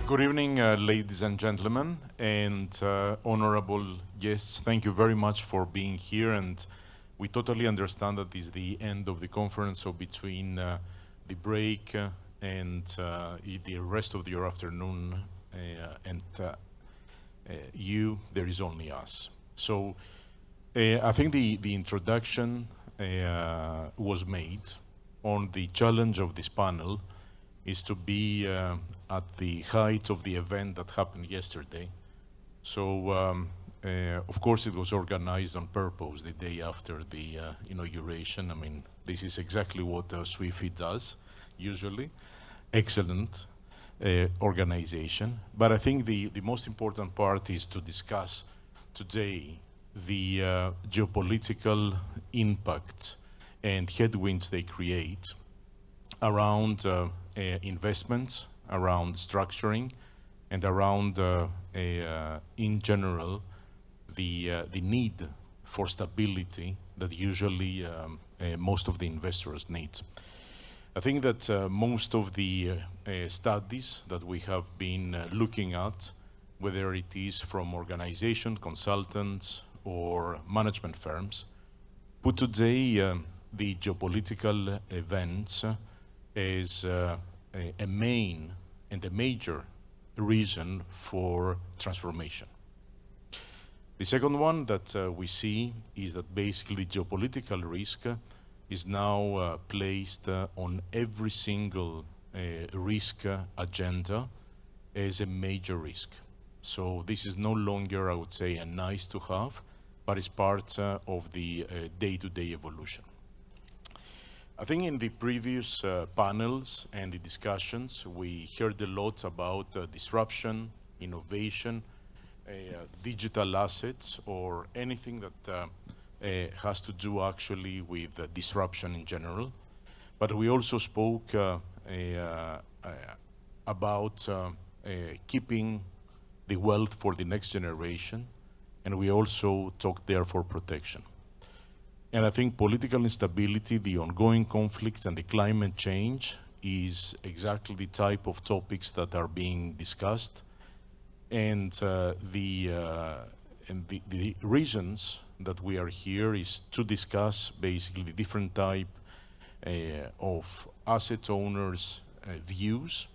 Good evening, ladies and gentlemen, and honorable guests. Thank you very much for being here, and we totally understand that this is the end of the conference, so between the break and the rest of your afternoon and there is only us. So I think the introduction was made on the challenge of this panel is to be at the height of the event that happened yesterday. So, of course, it was organized on purpose the day after the inauguration. I mean, this is exactly what SWIFT does, usually. Excellent organization. But I think the most important part is to discuss today the geopolitical impact and headwinds they create around investments, around structuring, and around, in general, the need for stability that usually most of the investors need. I think that most of the studies that we have been looking at, whether it is from organization, consultants, or management firms, put today the geopolitical events is a main and a major reason for transformation. The second one that we see is that basically geopolitical risk is now placed on every single risk agenda as a major risk. So this is no longer, I would say, a nice to have, but it's part of the day-to-day evolution. I think in the previous panels and the discussions, we heard a lot about disruption, innovation, digital assets, or anything that has to do actually with disruption in general. But we also spoke about keeping the wealth for the next generation, and we also talked there for protection. And I think political instability, the ongoing conflicts, and the climate change is exactly the type of topics that are being discussed. And the reasons that we are here is to discuss basically the different type of asset owners' views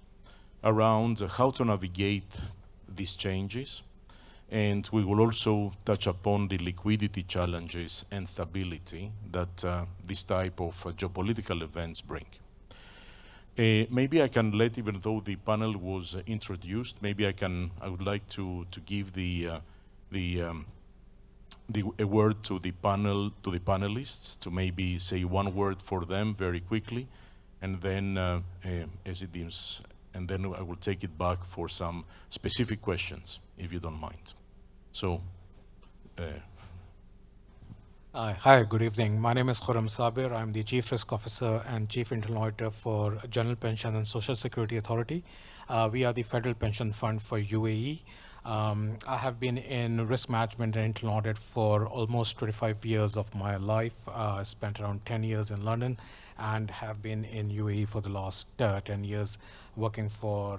around how to navigate these changes. And we will also touch upon the liquidity challenges and stability that this type of geopolitical events bring. Maybe I can let, even though the panel was introduced, maybe I would like to give a word to the panel, to the panelists, to maybe say one word for them very quickly, and then as it deems, and then I will take it back for some specific questions, if you don't mind. So, Hi, good evening. My name is Khurram Sabir. I'm the Chief Risk Officer and Chief Internal Auditor for General Pension and Social Security Authority. We are the Federal Pension Fund for UAE. I have been in risk management and internal audit for almost 25 years of my life. I spent around 10 years in London and have been in UAE for the last 10 years working for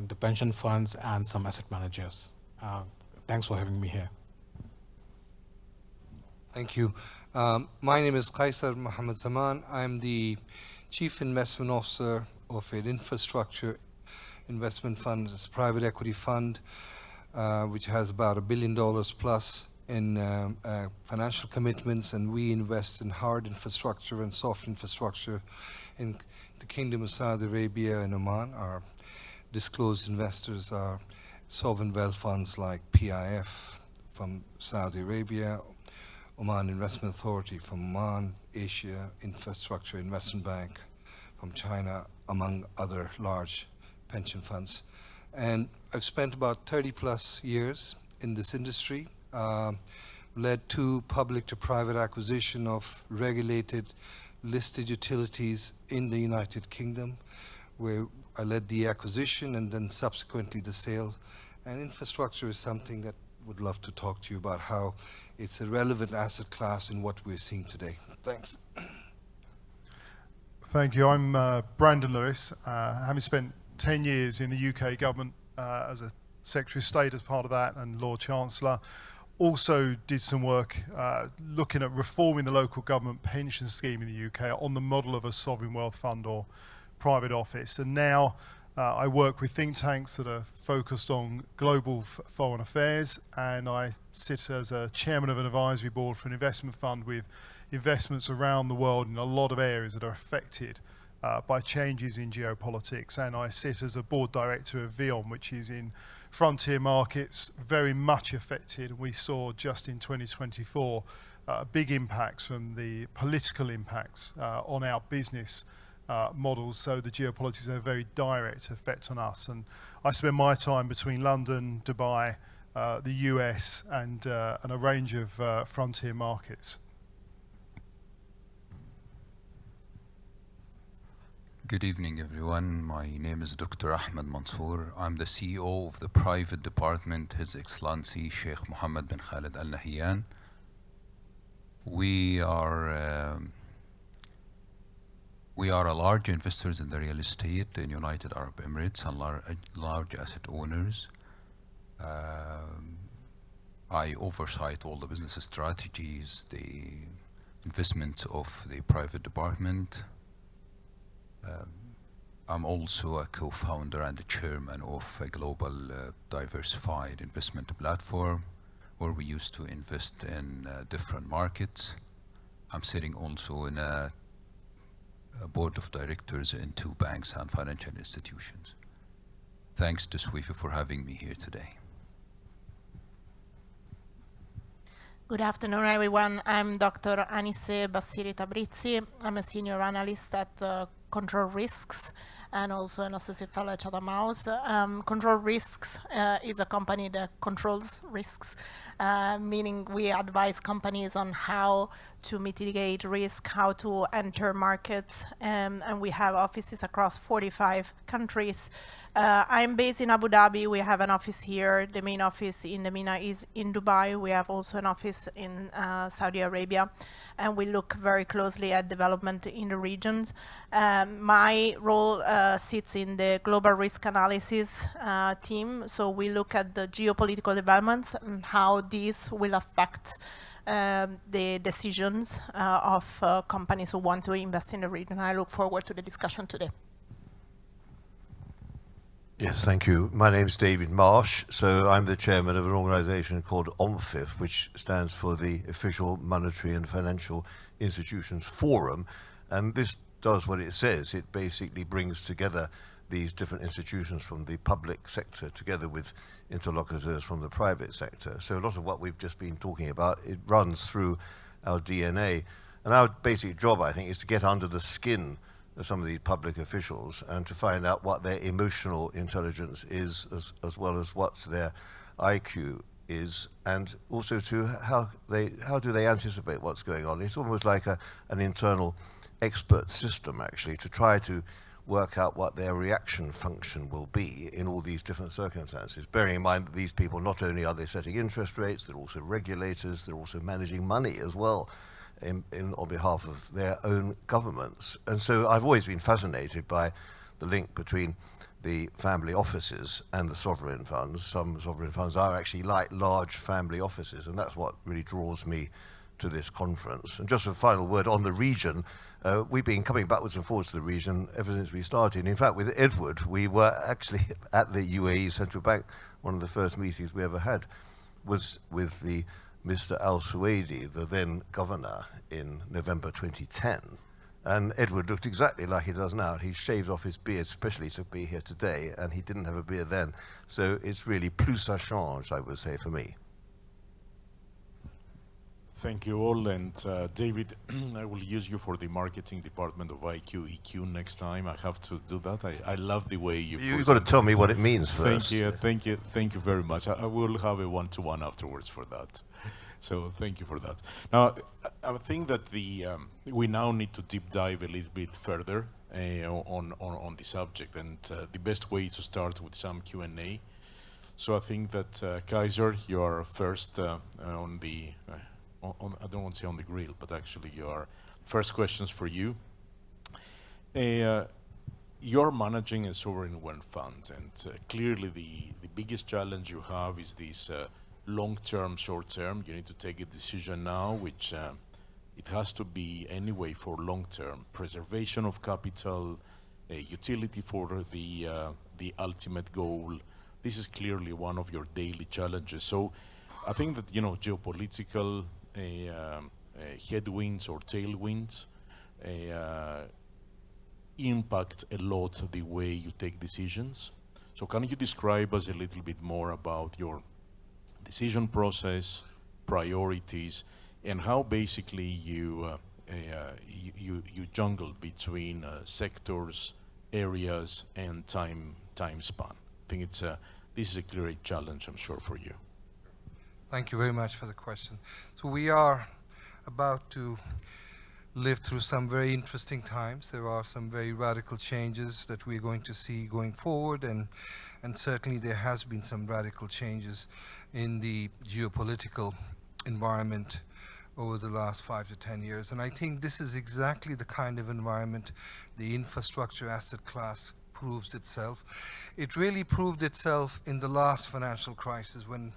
the pension funds and some asset managers. Thanks for having me here. Thank you. My name is Qaisar Mohammed Zaman. I'm the Chief Investment Officer of an infrastructure investment fund. It's a private equity fund which has about $1 billion plus in financial commitments, and we invest in hard infrastructure and soft infrastructure in the Kingdom of Saudi Arabia and Oman. Our disclosed investors are sovereign wealth funds like PIF from Saudi Arabia, Oman Investment Authority from Oman, Asia Infrastructure Investment Bank from China, among other large pension funds. And I've spent about 30 plus years in this industry, led to public to private acquisition of regulated listed utilities in the United Kingdom, where I led the acquisition and then subsequently the sale. And infrastructure is something that would love to talk to you about how it's a relevant asset class in what we're seeing today. Thanks. Thank you. I'm Brandon Lewis, having spent 10 years in the UK government as a Secretary of State as part of that, and Lord Chancellor. Also did some work looking at reforming the local government pension scheme in the UK on the model of a sovereign wealth fund or private office. And now I work with think tanks that are focused on global foreign affairs, and I sit as a chairman of an advisory board for an investment fund with investments around the world in a lot of areas that are affected by changes in geopolitics. And I sit as a board director of VION, which is in frontier markets, very much affected. We saw just in 2024 big impacts from the political impacts on our business models, so the geopolitics have a very direct effect on us. And I spend my time between London, Dubai, the US, and a range of frontier markets. Good evening, everyone. My name is Dr. Ahmed Mansour. I'm the CEO of the private department, His Excellency Sheikh Mohammed bin Khalid Al Nahyan. We are large investors in the real estate in United Arab Emirates and large asset owners. I oversight all the business strategies, the investments of the private department. I'm also a co-founder and the chairman of a global diversified investment platform where we used to invest in different markets. I'm sitting also in a board of directors in 2 banks and financial institutions. Thanks to SWIFI for having me here today. Good afternoon, everyone. I'm Dr. Anise Bassiri Tabrizi. I'm a senior analyst at Control Risks and also an associate fellow at Chatham House. Control Risks is a company that controls risks, meaning we advise companies on how to mitigate risk, how to enter markets, and we have offices across 45 countries. I'm based in Abu Dhabi. We have an office here. The main office in the MENA is in Dubai. We have also an office in Saudi Arabia, and we look very closely at development in the regions. My role sits in the global risk analysis team. So we look at the geopolitical developments and how these will affect the decisions of companies who want to invest in the region. I look forward to the discussion today. Yes, thank you. My name is David Marsh. So I'm the chairman of an organization called OMFIF, which stands for the Official Monetary and Financial Institutions Forum. And this does what it says. It basically brings together these different institutions from the public sector together with interlocutors from the private sector. So a lot of what we've just been talking about, it runs through our DNA. And our basic job, I think, is to get under the skin of some of these public officials and to find out what their emotional intelligence is, as well as what their IQ is, and also to how do they anticipate what's going on. It's almost like an internal expert system, actually, to try to work out what their reaction function will be in all these different circumstances, bearing in mind that these people, not only are they setting interest rates, they're also regulators, they're also managing money as well on behalf of their own governments. And so I've always been fascinated by the link between the family offices and the sovereign funds. Some sovereign funds are actually like large family offices, and that's what really draws me to this conference. And just a final word on the region. We've been coming backwards and forwards to the region ever since we started. In fact, with Edward, we were actually at the UAE Central Bank. One of the first meetings we ever had was with the Mr. Al-Suwaidi, the then governor, in November 2010. And Edward looked exactly like he does now. He shaved off his beard, especially to be here today, and he didn't have a beard then. So it's really plus ça change, I would say, for me. Thank you all, and David, I will use you for the marketing department of IQ-EQ next time. I have to do that. I love the way You've got to tell me what it means first. Thank you very much. I will have a one-to-one afterwards for that. So thank you for that. Now, I think that we now need to deep dive a little bit further on the subject, and the best way is to start with some Q&A. So I think that Kaiser, you are first on the. I don't want to say on the grill, but actually your first questions for you. you're managing a sovereign wealth fund, and clearly the biggest challenge you have is this long-term, short-term. You need to take a decision now, which it has to be anyway for long-term preservation of capital, utility for the ultimate goal. This is clearly one of your daily challenges. So I think that, you know, geopolitical headwinds or tailwinds impact a lot the way you take decisions. So can you describe us a little bit more about your decision process, priorities, and how basically you jungle between sectors, areas, and time span? I think it's this is a clear challenge, I'm sure, for you. Thank you very much for the question. So we are about to live through some very interesting times. There are some very radical changes that we're going to see going forward, and certainly there has been some radical changes in the geopolitical environment over the last 5 to 10 years. And I think this is exactly the kind of environment the infrastructure asset class proves itself. It really proved itself in the last financial crisis, when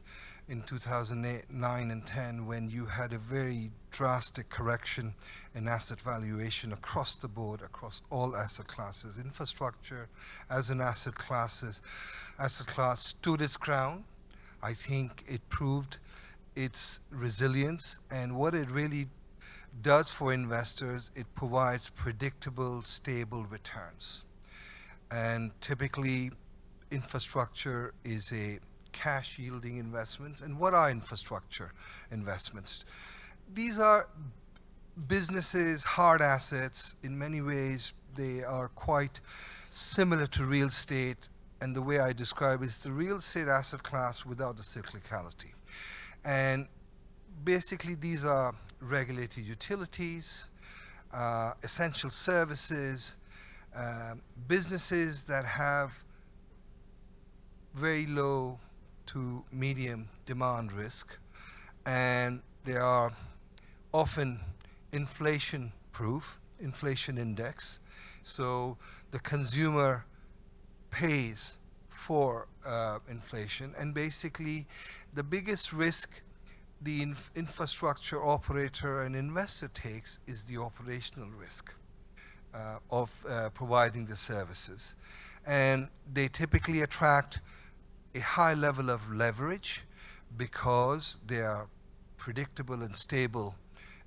in 2009 and 10, when you had a very drastic correction in asset valuation across the board, across all asset classes. Infrastructure as an asset class stood its ground. I think it proved its resilience, and what it really does for investors, it provides predictable, stable returns. And typically, infrastructure is a cash yielding investments. And what are infrastructure investments? These are businesses, hard assets. In many ways, they are quite similar to real estate, and the way I describe it is the real estate asset class without the cyclicality. And basically, these are regulated utilities, essential services, businesses that have very low to medium demand risk, and they are often inflation proof, inflation index. So the consumer pays for inflation, and basically the biggest risk the infrastructure operator and investor takes is the operational risk of providing the services. And they typically attract a high level of leverage because they are predictable and stable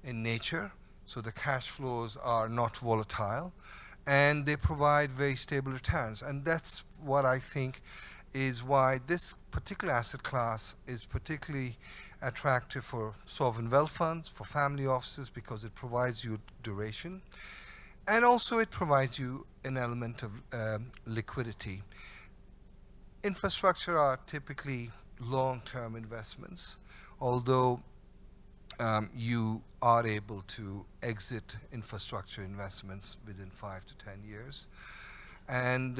in nature, so the cash flows are not volatile, and they provide very stable returns. And that's what I think is why this particular asset class is particularly attractive for sovereign wealth funds, for family offices, because it provides you duration, and also it provides you an element of liquidity. Infrastructure are typically long-term investments, although you are able to exit infrastructure investments within 5 to 10 years. And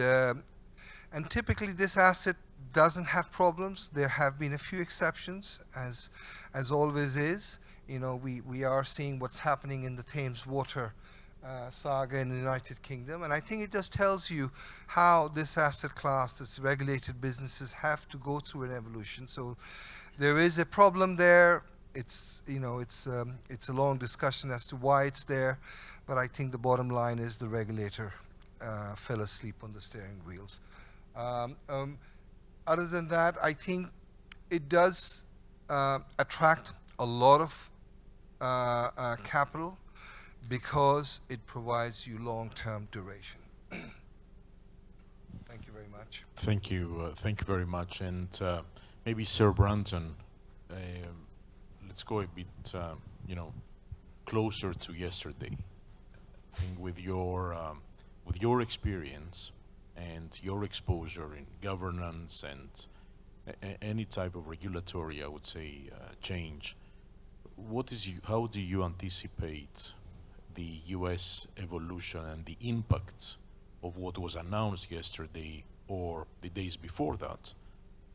typically this asset doesn't have problems. There have been a few exceptions, as always is. You know, we are seeing what's happening in the Thames Water saga in the United Kingdom, and I think it just tells you how this asset class, this regulated businesses, have to go through an evolution. So there is a problem there. It's, you know, it's a long discussion as to why it's there, but I think the bottom line is the regulator fell asleep on the steering wheels. Other than that, I think it does attract a lot of capital, because it provides you long-term duration. Thank you very much. Thank you very much. And maybe Sir Brandon, let's go a bit, you know, closer to yesterday. I think with your experience and your exposure in governance and any type of regulatory, I would say, change, how do you anticipate the US evolution and the impact of what was announced yesterday or the days before that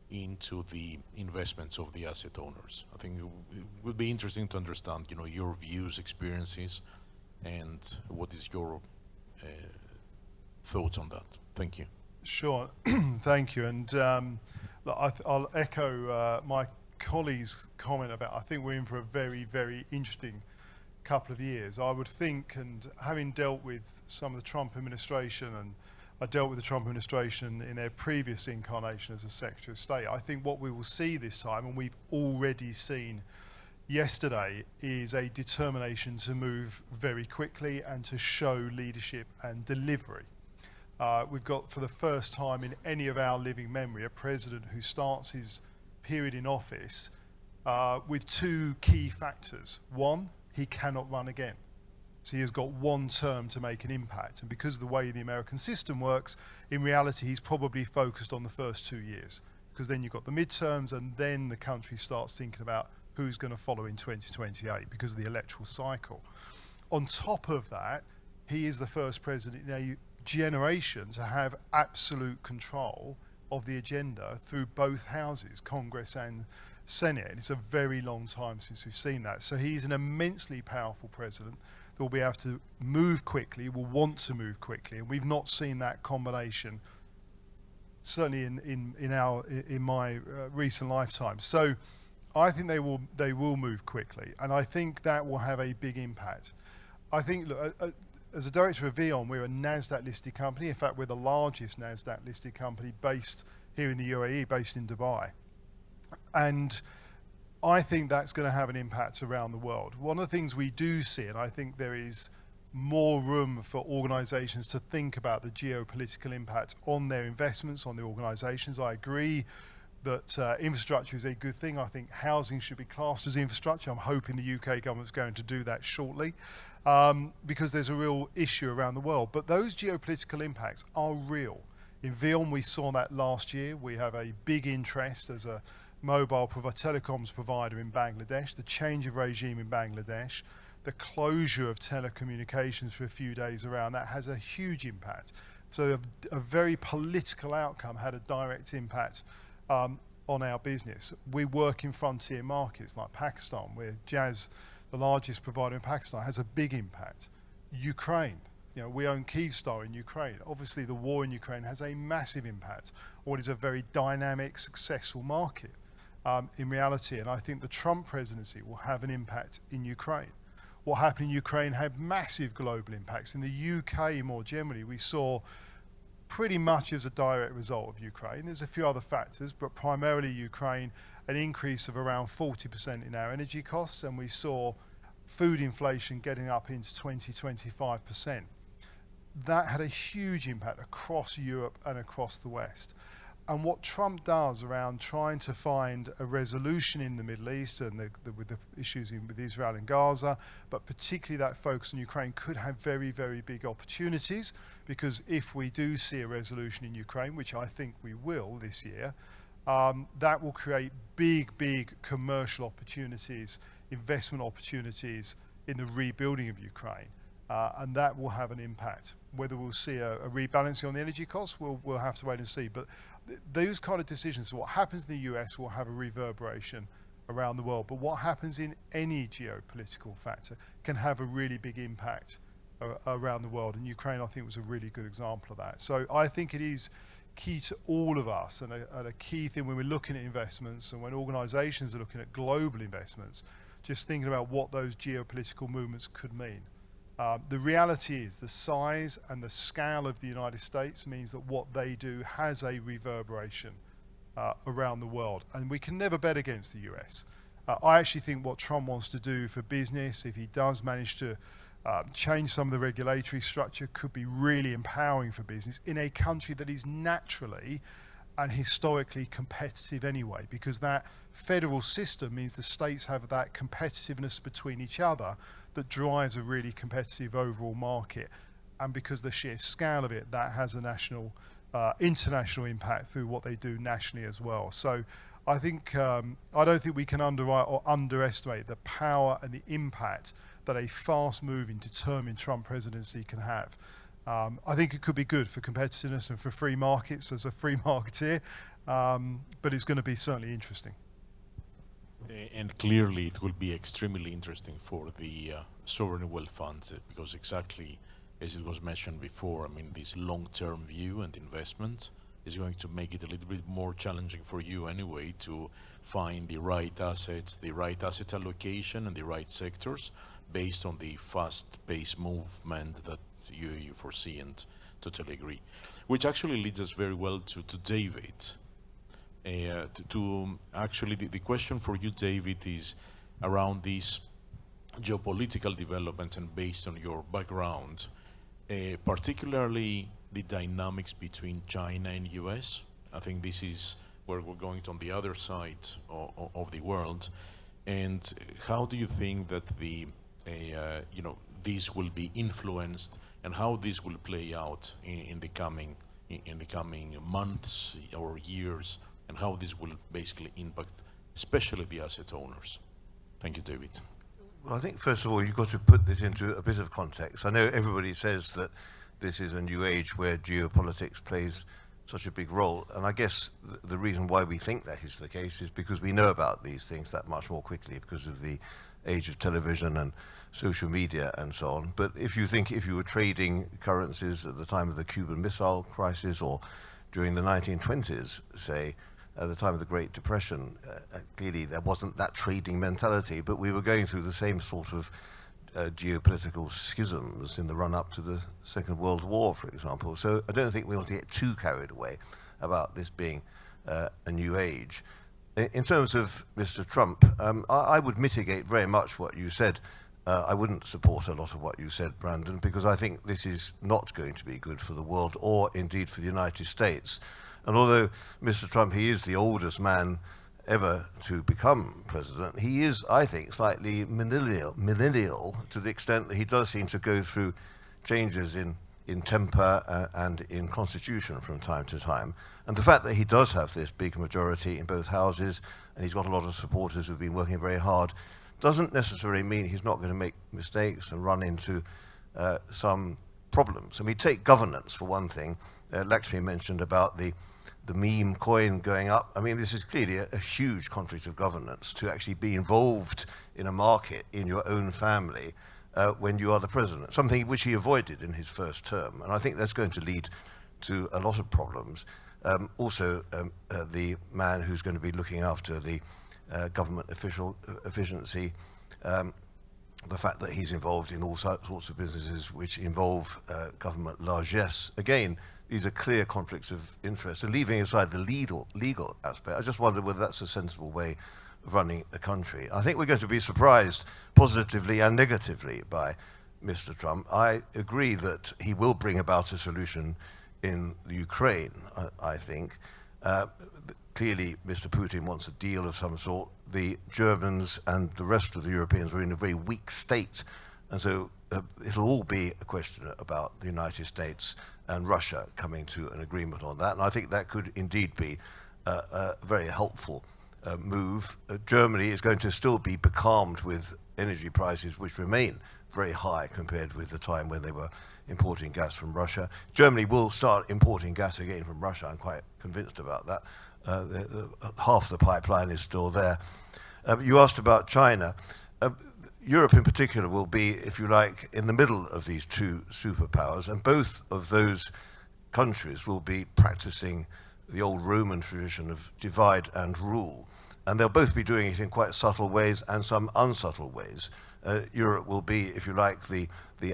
into the investments of the asset owners? I think it would be interesting to understand, you know, your views, experiences, and what is your thoughts on that. Thank you. Sure, thank you. And look, I'll echo my colleague's comment about, I think we're in for a very, very interesting couple of years. I would think, and having dealt with some of the Trump administration, and I dealt with the Trump administration in their previous incarnation as a Secretary of State, I think what we will see this time, and we've already seen yesterday, is a determination to move very quickly and to show leadership and delivery. We've got, for the first time in any of our living memory, a president who starts his period in office with two key factors. One, he cannot run again. So he has got one term to make an impact. And because of the way the American system works, in reality, he's probably focused on the first 2 years. Because then you've got the midterms, and then the country starts thinking about who's going to follow in 2028 because of the electoral cycle. On top of that, he is the first president in a generation to have absolute control of the agenda through both houses, Congress and Senate. And it's a very long time since we've seen that. So he's an immensely powerful president that will be able to move quickly, will want to move quickly. And we've not seen that combination, certainly in my recent lifetime. So I think they will move quickly. And I think that will have a big impact. I think, look, as a director of VEON, we're a NASDAQ listed company. In fact, we're the largest NASDAQ listed company based here in the UAE, based in Dubai. And I think that's going to have an impact around the world. One of the things we do see, and I think there is more room for organizations to think about the geopolitical impact on their investments, on their organizations. I agree that infrastructure is a good thing. I think housing should be classed as infrastructure. I'm hoping the UK government's going to do that shortly because there's a real issue around the world. But those geopolitical impacts are real. In VEON, we saw that last year. We have a big interest as a mobile telecoms provider in Bangladesh, the change of regime in Bangladesh, the closure of telecommunications for a few days around that has a huge impact. So a very political outcome had a direct impact on our business. We work in frontier markets like Pakistan, where Jazz, the largest provider in Pakistan, has a big impact. Ukraine, we own Kyivstar in Ukraine. Obviously, the war in Ukraine has a massive impact on what is a very dynamic, successful market in reality. And I think the Trump presidency will have an impact in Ukraine. What happened in Ukraine had massive global impacts. In the UK, more generally, we saw pretty much as a direct result of Ukraine. There's a few other factors, but primarily Ukraine, an increase of around 40% in our energy costs, and we saw food inflation getting up into 20-25%. That had a huge impact across Europe and across the West. And what Trump does around trying to find a resolution in the Middle East and with the issues with Israel and Gaza, but particularly that focus on Ukraine, could have very, very big opportunities, because if we do see a resolution in Ukraine, which I think we will this year, that will create big, big commercial opportunities, investment opportunities in the rebuilding of Ukraine. And that will have an impact. Whether we'll see a rebalancing on the energy costs, we'll have to wait and see. But those kind of decisions, so what happens in the US will have a reverberation around the world. But what happens in any geopolitical factor can have a really big impact around the world. And Ukraine, I think, was a really good example of that. So I think it is key to all of us, and a key thing when we're looking at investments and when organizations are looking at global investments, just thinking about what those geopolitical movements could mean. The reality is the size and the scale of the United States means that what they do has a reverberation around the world. And we can never bet against the US. I actually think what Trump wants to do for business, if he does manage to change some of the regulatory structure, could be really empowering for business in a country that is naturally and historically competitive anyway, because that federal system means the states have that competitiveness between each other that drives a really competitive overall market. And because the sheer scale of it, that has a national, international impact through what they do nationally as well. So I think, I don't think we can underwrite or underestimate the power and the impact that a fast-moving, determined Trump presidency can have. I think it could be good for competitiveness and for free markets as a free marketeer, but it's going to be certainly interesting. And clearly it will be extremely interesting for the sovereign wealth funds, because exactly as it was mentioned before, I mean, this long-term view and investment is going to make it a little bit more challenging for you anyway to find the right assets, the right asset allocation and the right sectors based on the fast-paced movement that you foresee, and totally agree. Which actually leads us very well to David. Actually, the question for you, David, is around these geopolitical developments, and based on your background, particularly the dynamics between China and US. I think this is where we're going to on the other side of the world. And how do you think that these will be influenced, and how this will play out in the coming months or years, and how this will basically impact especially the asset owners? Thank you, David. Well, I think first of all, you've got to put this into a bit of context. I know everybody says that this is a new age where geopolitics plays such a big role, and I guess the reason why we think that is the case is because we know about these things that much more quickly because of the age of television and social media and so on. But if you were trading currencies at the time of the Cuban Missile Crisis, or during the 1920s, say, at the time of the Great Depression, clearly there wasn't that trading mentality, but we were going through the same sort of geopolitical schisms in the run-up to the Second World War, for example. So I don't think we want to get too carried away about this being a new age. In terms of Mr. Trump, I would mitigate very much what you said. I wouldn't support a lot of what you said, Brandon, because I think this is not going to be good for the world, or indeed for the United States. And although Mr. Trump, he is the oldest man ever to become president, he is, I think, slightly millennial to the extent that he does seem to go through changes in temper and in constitution from time to time. And the fact that he does have this big majority in both houses, and he's got a lot of supporters who've been working very hard, doesn't necessarily mean he's not going to make mistakes and run into some problems. I mean, take governance for one thing. Lakshmi mentioned about the meme coin going up. I mean, this is clearly a huge conflict of governance to actually be involved in a market in your own family when you are the president, something which he avoided in his first term. And I think that's going to lead to a lot of problems. Also, the man who's going to be looking after the government efficiency, the fact that he's involved in all sorts of businesses which involve government largesse. Again, these are clear conflicts of interest. And leaving aside the legal aspect, I just wonder whether that's a sensible way of running a country. I think we're going to be surprised positively and negatively by Mr. Trump. I agree that he will bring about a solution in the Ukraine, I think. Clearly, Mr. Putin wants a deal of some sort. The Germans and the rest of the Europeans are in a very weak state. And so it'll all be a question about the United States and Russia coming to an agreement on that. And I think that could indeed be a very helpful move. Germany is going to still be becalmed with energy prices which remain very high compared with the time when they were importing gas from Russia. Germany will start importing gas again from Russia. I'm quite convinced about that. Half the pipeline is still there. You asked about China. Europe in particular will be, if you like, in the middle of these two superpowers, and both of those countries will be practicing the old Roman tradition of divide and rule. And they'll both be doing it in quite subtle ways and some unsubtle ways. Europe will be, if you like, the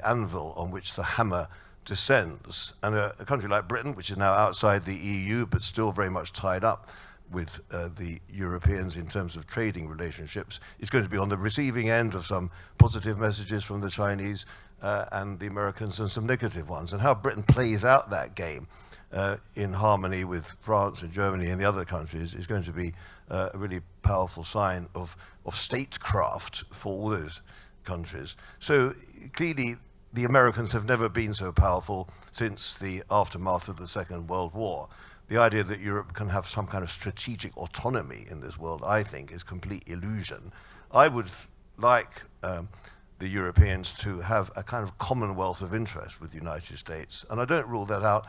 anvil on which the hammer descends. And a country like Britain, which is now outside the EU but still very much tied up with the Europeans in terms of trading relationships, is going to be on the receiving end of some positive messages from the Chinese and the Americans, and some negative ones. And how Britain plays out that game in harmony with France and Germany and the other countries is going to be a really powerful sign of statecraft for all those countries. So clearly the Americans have never been so powerful since the aftermath of the Second World War. The idea that Europe can have some kind of strategic autonomy in this world, I think, is complete illusion. I would like the Europeans to have a kind of commonwealth of interest with the United States, and I don't rule that out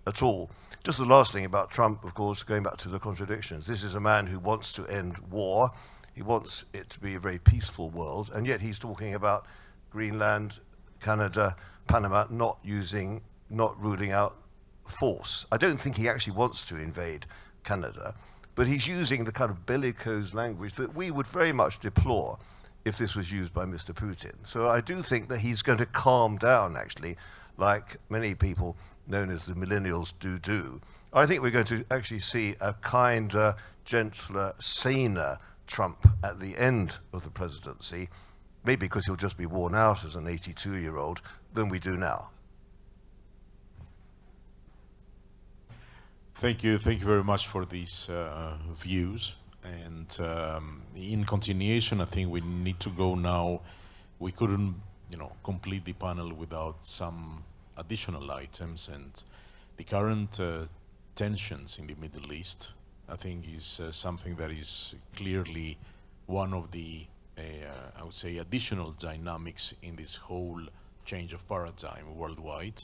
at all. Just the last thing about Trump, of course, going back to the contradictions. This is a man who wants to end war. He wants it to be a very peaceful world, and yet he's talking about Greenland Canada, Panama not ruling out force. I don't think he actually wants to invade Canada, but he's using the kind of bellicose language that we would very much deplore if this was used by Mr. Putin. So I do think that he's going to calm down, actually, like many people known as the millennials do. I think we're going to actually see a kinder, gentler, saner Trump at the end of the presidency, maybe because he'll just be worn out as an 82-year-old, than we do now. Thank you very much for these views. And in continuation, I think we need to go now. We couldn't, complete the panel without some additional items. And the current tensions in the Middle East, I think, is something that is clearly one of the, I would say, additional dynamics in this whole change of paradigm worldwide.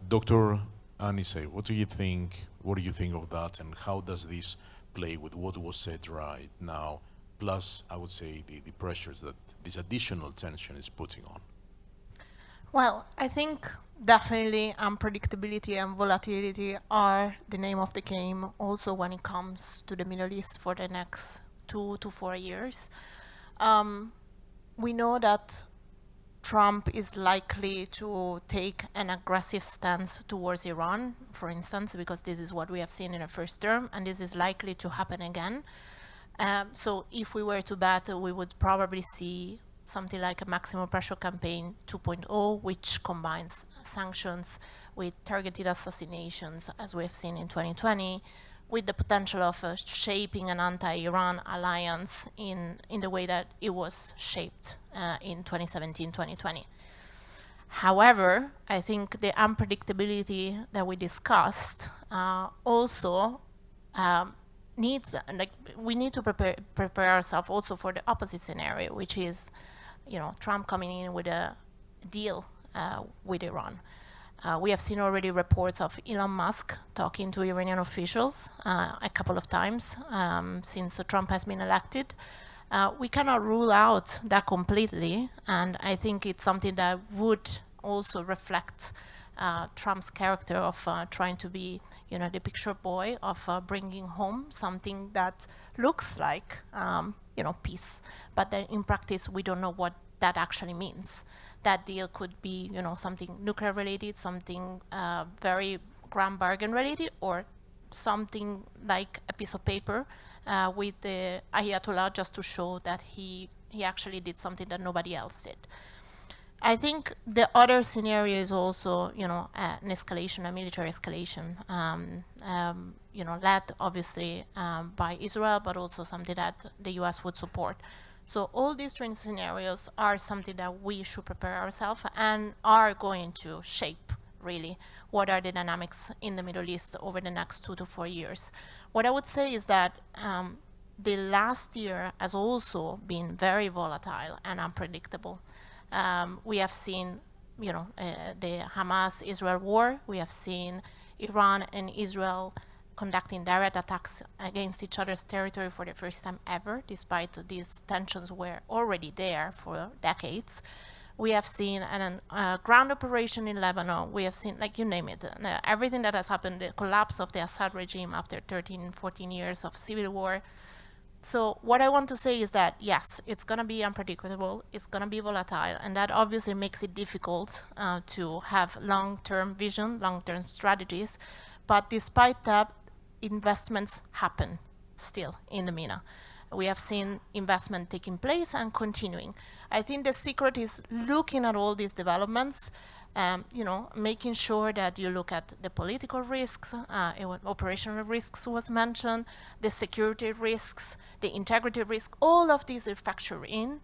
Dr. Anise, what do you think of that, and how does this play with what was said right now, plus, I would say, the pressures that this additional tension is putting on? Well, I think definitely unpredictability and volatility are the name of the game also when it comes to the Middle East for the next 2 to 4 years. We know that Trump is likely to take an aggressive stance towards Iran, for instance, because this is what we have seen in the first term, and this is likely to happen again. So if we were to bet, we would probably see something like a maximum pressure campaign 2.0, which combines sanctions with targeted assassinations, as we have seen in 2020, with the potential of shaping an anti-Iran alliance in the way that it was shaped in 2017-2020. However, I think the unpredictability that we discussed also needs, we need to prepare ourselves also for the opposite scenario, which is, Trump coming in with a deal with Iran. We have seen already reports of Elon Musk talking to Iranian officials a couple of times since Trump has been elected. We cannot rule out that completely, and I think it's something that would also reflect Trump's character of trying to be, the picture boy of bringing home something that looks like, peace, but then in practice we don't know what that actually means. That deal could be, something nuclear related, something very grand bargain related, or something like a piece of paper with the Ayatollah just to show that he actually did something that nobody else did. I think the other scenario is also, an escalation, a military escalation, led obviously by Israel, but also something that the US would support. So all these three scenarios are something that we should prepare ourselves and are going to shape, really, what are the dynamics in the Middle East over the next 2 to 4 years. What I would say is that the last year has also been very volatile and unpredictable. We have seen, the Hamas-Israel war. We have seen Iran and Israel conducting direct attacks against each other's territory for the first time ever, despite these tensions were already there for decades. We have seen a ground operation in Lebanon. We have seen, you name it, everything that has happened, the collapse of the Assad regime after 13, 14 years of civil war. So what I want to say is that, yes, it's going to be unpredictable, it's going to be volatile, and that obviously makes it difficult to have long-term vision, long-term strategies. But despite that, investments happen still in the MENA. We have seen investment taking place and continuing. I think the secret is looking at all these developments, making sure that you look at the political risks, operational risks was mentioned, the security risks, the integrity risk, all of these are factored in.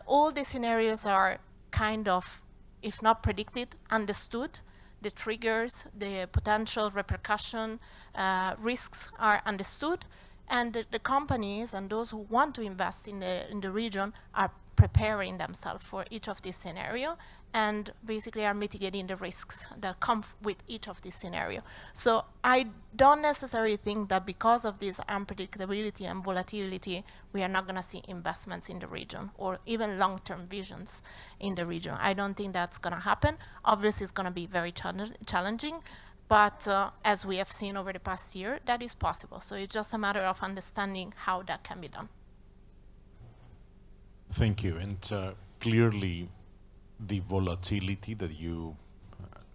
All the scenarios are kind of, if not predicted, understood. The triggers, the potential repercussion risks are understood. And the companies and those who want to invest in the region are preparing themselves for each of these scenarios and basically are mitigating the risks that come with each of these scenarios. So I don't necessarily think that because of this unpredictability and volatility, we are not going to see investments in the region or even long-term visions in the region. I don't think that's going to happen. Obviously, it's going to be very challenging, but as we have seen over the past year, that is possible. So it's just a matter of understanding how that can be done. Thank you. And clearly, the volatility that you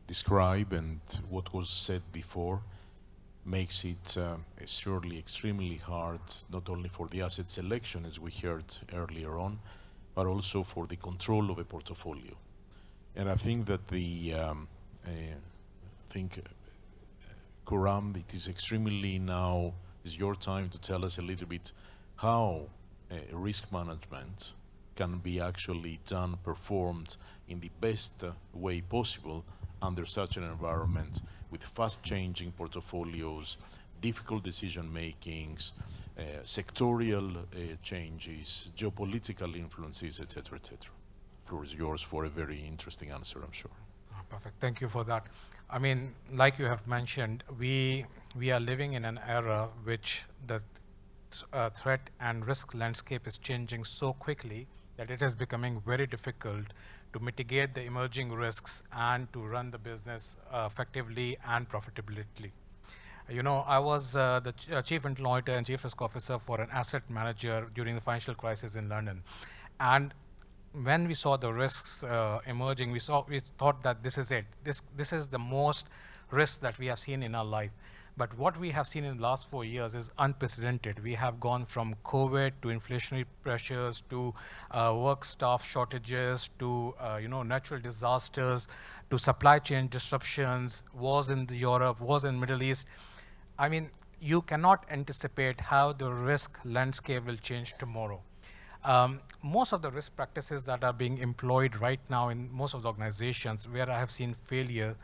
describe and what was said before makes it surely extremely hard, not only for the asset selection, as we heard earlier on, but also for the control of a portfolio. And I think that Khurram, it is extremely now is your time to tell us a little bit how risk management can be actually done, performed in the best way possible under such an environment with fast-changing portfolios, difficult decision-makings, sectorial changes, geopolitical influences, etc., etc. The floor is yours for a very interesting answer, I'm sure. Perfect. Thank you for that. I mean, like you have mentioned, we are living in an era which the threat and risk landscape is changing so quickly that it is becoming very difficult to mitigate the emerging risks and to run the business effectively and profitably. You know, I was the chief internal auditor and chief risk officer for an asset manager during the financial crisis in London. And when we saw the risks emerging, we thought that this is it. This is the most risk that we have seen in our life. But what we have seen in the last 4 years is unprecedented. We have gone from COVID to inflationary pressures to work staff shortages to natural disasters to supply chain disruptions, wars in Europe, wars in Middle East. I mean, you cannot anticipate how the risk landscape will change tomorrow. Most of the risk practices that are being employed right now in most of the organizations where I have seen failure,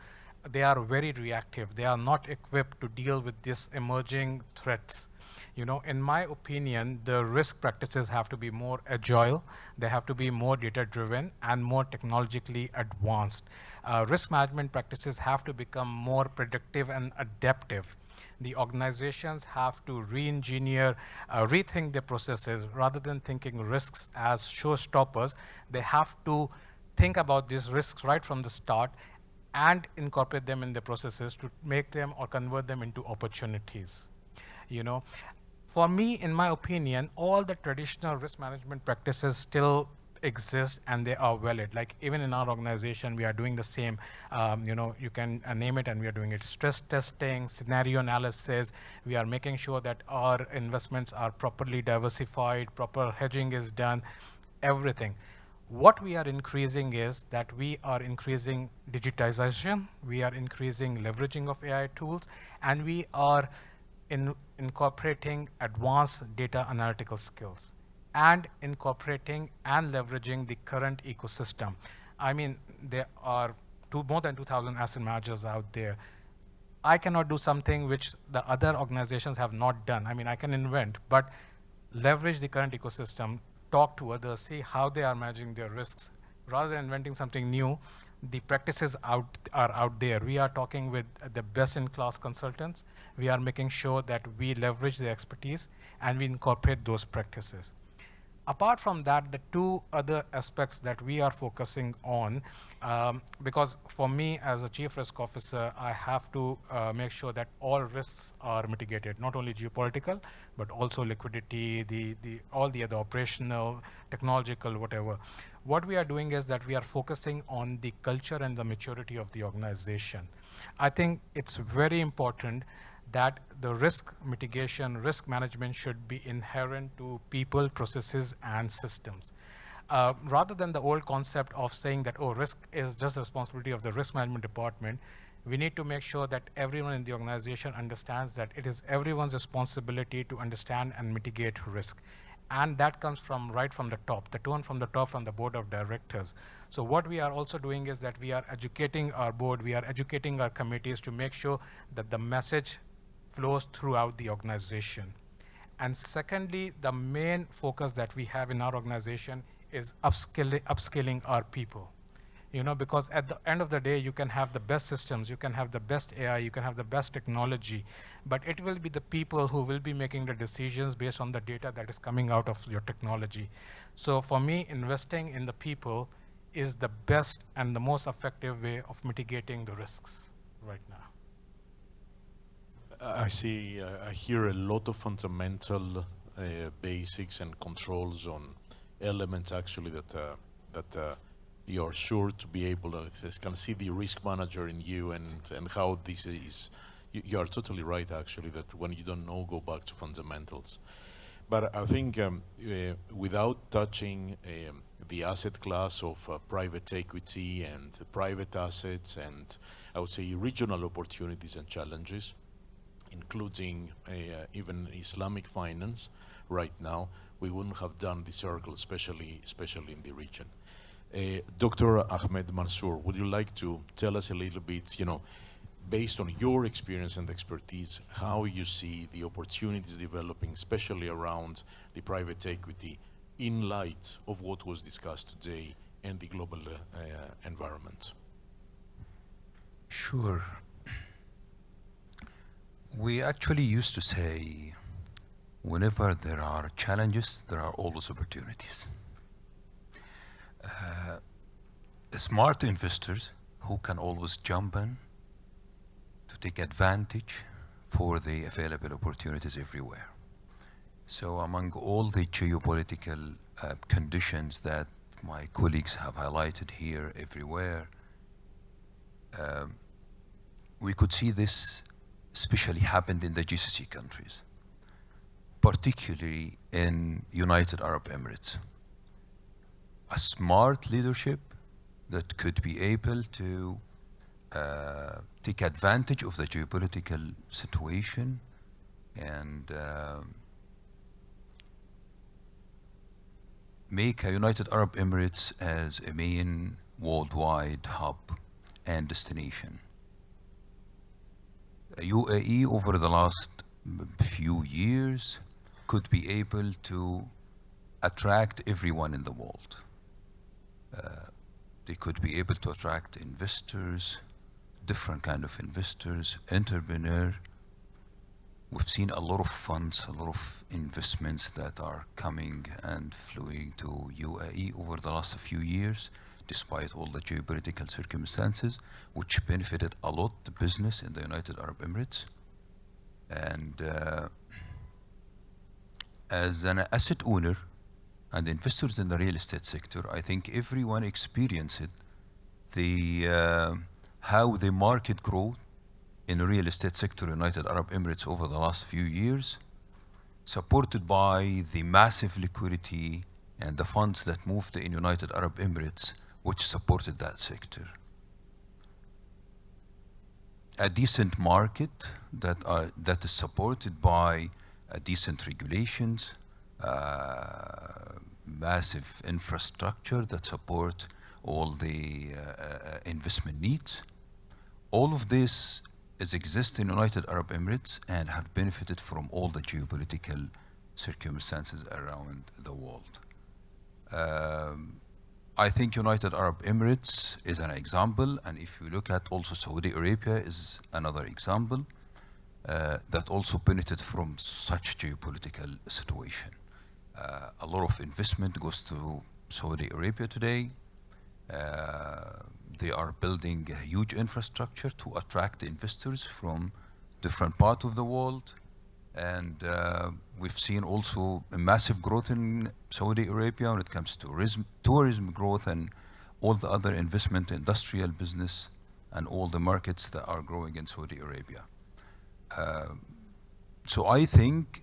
they are very reactive. They are not equipped to deal with these emerging threats. You know, in my opinion, the risk practices have to be more agile, they have to be more data-driven and more technologically advanced. Risk management practices have to become more predictive and adaptive. The organizations have to re-engineer, rethink their processes rather than thinking risks as showstoppers. They have to think about these risks right from the start and incorporate them in the processes to make them or convert them into opportunities. You know, for me, in my opinion, all the traditional risk management practices still exist and they are valid. Like even in our organization, we are doing the same. You can name it and we are doing it. Stress testing, scenario analysis. We are making sure that our investments are properly diversified, proper hedging is done, everything. What we are increasing is that we are increasing digitization, we are increasing leveraging of AI tools, and we are incorporating advanced data analytical skills and incorporating and leveraging the current ecosystem. I mean, there are more than 2,000 asset managers out there. I cannot do something which the other organizations have not done. I mean, I can invent, but leverage the current ecosystem, talk to others, see how they are managing their risks. Rather than inventing something new, the practices are out there. We are talking with the best-in-class consultants. We are making sure that we leverage their expertise and we incorporate those practices. Apart from that, the two other aspects that we are focusing on, because for me as a chief risk officer, I have to make sure that all risks are mitigated, not only geopolitical, but also liquidity, all the other operational, technological, whatever. What we are doing is that we are focusing on the culture and the maturity of the organization. I think it's very important that the risk mitigation, risk management should be inherent to people, processes, and systems. Rather than the old concept of saying that, oh, risk is just the responsibility of the risk management department, we need to make sure that everyone in the organization understands that it is everyone's responsibility to understand and mitigate risk. And that comes from right from the top, the tone from the top from the board of directors. So what we are also doing is that we are educating our board, we are educating our committees to make sure that the message flows throughout the organization. And secondly, the main focus that we have in our organization is upskilling our people. Because at the end of the day, you can have the best systems, you can have the best AI, you can have the best technology, but it will be the people who will be making the decisions based on the data that is coming out of your technology. So for me, investing in the people is the best and the most effective way of mitigating the risks right now. I hear a lot of fundamental basics and controls on elements actually that you're sure to be able to can see the risk manager in you and how this is. You are totally right actually that when you don't know, go back to fundamentals. But I think without touching the asset class of private equity and private assets and I would say regional opportunities and challenges, including even Islamic finance right now, we wouldn't have done the circle, especially in the region. Dr. Ahmed Mansour, would you like to tell us a little bit, based on your experience and expertise, how you see the opportunities developing, especially around the private equity, in light of what was discussed today and the global environment? Sure. We actually used to say, whenever there are challenges, there are always opportunities. Smart investors who can always jump in to take advantage for the available opportunities everywhere. So among all the geopolitical conditions that my colleagues have highlighted here everywhere, we could see this especially happened in the GCC countries, particularly in United Arab Emirates. A smart leadership that could be able to take advantage of the geopolitical situation and make a United Arab Emirates as a main worldwide hub and destination. UAE over the last few years could be able to attract everyone in the world. They could be able to attract investors, different kind of investors, entrepreneurs. We've seen a lot of funds, a lot of investments that are coming and flowing to UAE over the last few years, despite all the geopolitical circumstances, which benefited a lot the business in the United Arab Emirates. And as an asset owner and investors in the real estate sector, I think everyone experienced how the market growth in the real estate sector in United Arab Emirates over the last few years, supported by the massive liquidity and the funds that moved in United Arab Emirates, which supported that sector. A decent market that is supported by decent regulations, massive infrastructure that support all the investment needs. All of this exists in United Arab Emirates and have benefited from all the geopolitical circumstances around the world. I think United Arab Emirates is an example, and if you look at also Saudi Arabia is another example that also benefited from such geopolitical situation. A lot of investment goes to Saudi Arabia today. They are building a huge infrastructure to attract investors from different parts of the world. And we've seen also a massive growth in Saudi Arabia when it comes to tourism growth and all the other investment, industrial business, and all the markets that are growing in Saudi Arabia. So I think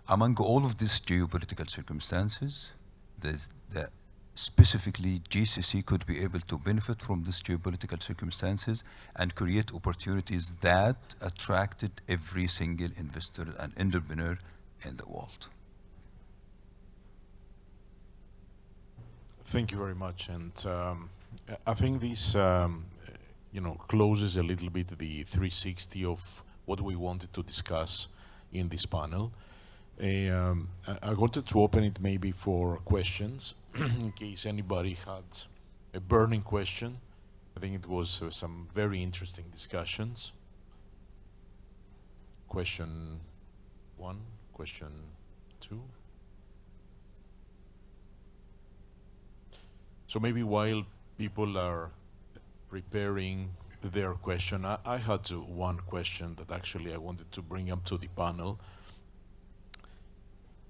among all of these geopolitical circumstances, that specifically GCC could be able to benefit from these geopolitical circumstances and create opportunities that attracted every single investor and entrepreneur in the world. Thank you very much. And I think this closes a little bit the 360 of what we wanted to discuss in this panel. I wanted to open it maybe for questions, in case anybody had a burning question. I think it was some very interesting discussions. Question 1, question 2. So maybe while people are preparing their question, I had one question that actually I wanted to bring up to the panel.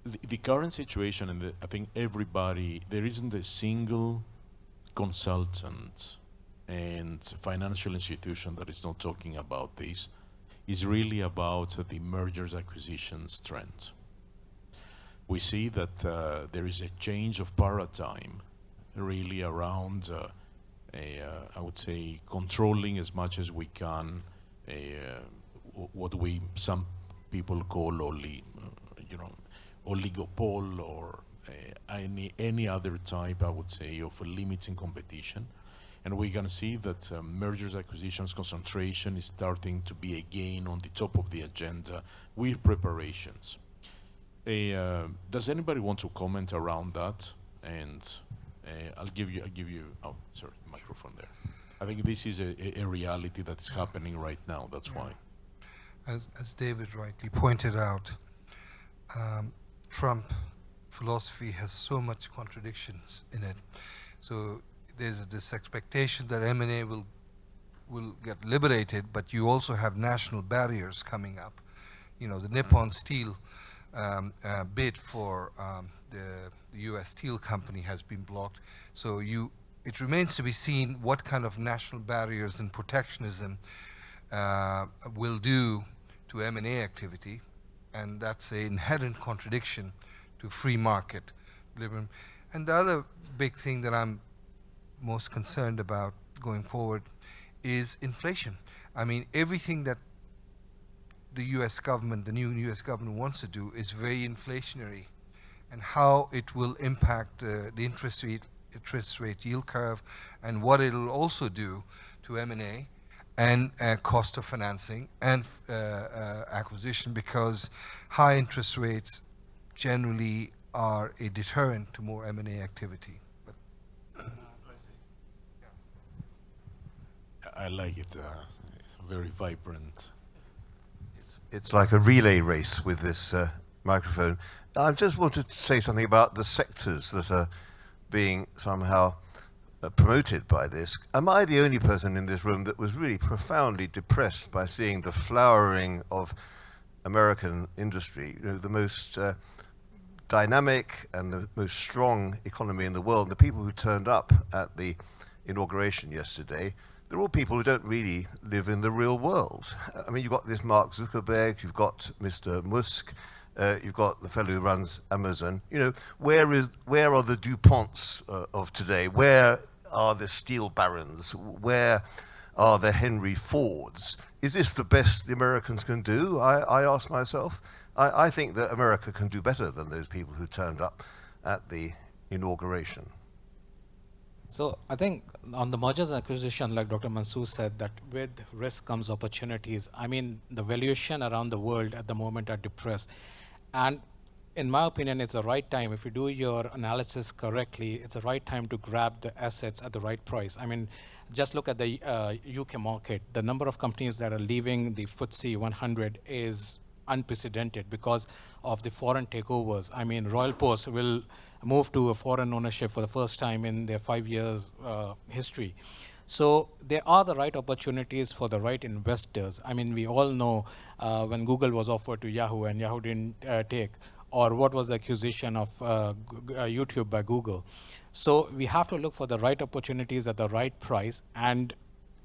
The current situation, and I think everybody, there isn't a single consultant and financial institution that is not talking about this, is really about the mergers acquisitions trend. We see that there is a change of paradigm really around I would say controlling as much as we can what some people call oligopole or any other type, I would say, of limiting competition. And we're going to see that mergers, acquisitions, concentration is starting to be again on the top of the agenda with preparations. Does anybody want to comment around that? And I'll give you, oh, sorry, microphone there. I think this is a reality that is happening right now, that's why. As David rightly pointed out, Trump philosophy has so much contradictions in it. So there's this expectation that M&A will get liberated, but you also have national barriers coming up. You know, the Nippon Steel bid for the U.S. steel company has been blocked. So it remains to be seen what kind of national barriers and protectionism will do to M&A activity, and that's an inherent contradiction to free market liberalism. And the other big thing that I'm most concerned about going forward is inflation. I mean, everything that the U.S. government, the new U.S. government wants to do is very inflationary, and how it will impact the interest rate yield curve, and what it'll also do to M&A and cost of financing and acquisition, because high interest rates generally are a deterrent to more M&A activity. But I like it. It's very vibrant. It's like a relay race with this microphone. I just wanted to say something about the sectors that are being somehow promoted by this. Am I the only person in this room that was really profoundly depressed by seeing the flowering of American industry? You know, the most dynamic and the most strong economy in the world. The people who turned up at the inauguration yesterday, they're all people who don't really live in the real world. I mean, you've got this Mark Zuckerberg, you've got Mr. Musk, you've got the fellow who runs Amazon. You know, where are the DuPonts of today? Where are the steel barons? Where are the Henry Fords? Is this the best the Americans can do? I ask myself. I think that America can do better than those people who turned up at the inauguration. So I think on the mergers and acquisition, like Dr. Mansoor said, that with risk comes opportunities. I mean, the valuation around the world at the moment are depressed. And in my opinion, it's the right time. If you do your analysis correctly, it's the right time to grab the assets at the right price. I mean, just look at the UK market. The number of companies that are leaving the FTSE 100 is unprecedented because of the foreign takeovers. I mean, Royal Post will move to a foreign ownership for the first time in their 5 years history. So there are the right opportunities for the right investors. I mean, we all know when Google was offered to Yahoo and Yahoo didn't take, or what was the acquisition of YouTube by Google. So we have to look for the right opportunities at the right price, and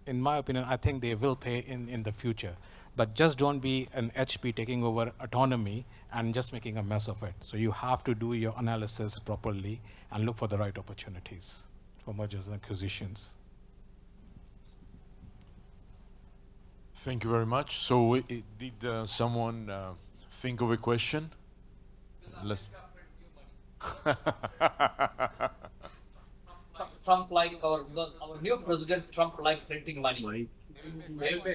in my opinion, I think they will pay in the future. But just don't be an HP taking over autonomy and just making a mess of it. So you have to do your analysis properly and look for the right opportunities for mergers and acquisitions. Thank you very much. So did someone think of a question? Let's Trump like our new president, Trump like printing money.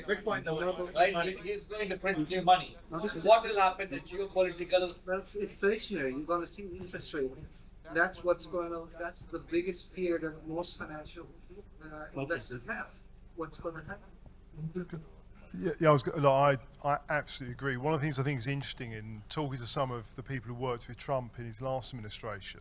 Good point, though. Right? He's going to print new money. So what will happen? The geopolitical. Well, it's inflationary. You're going to see interest rate. That's what's going on. That's the biggest fear that most financial investors have. What's going to happen? I absolutely agree. One of the things I think is interesting in talking to some of the people who worked with Trump in his last administration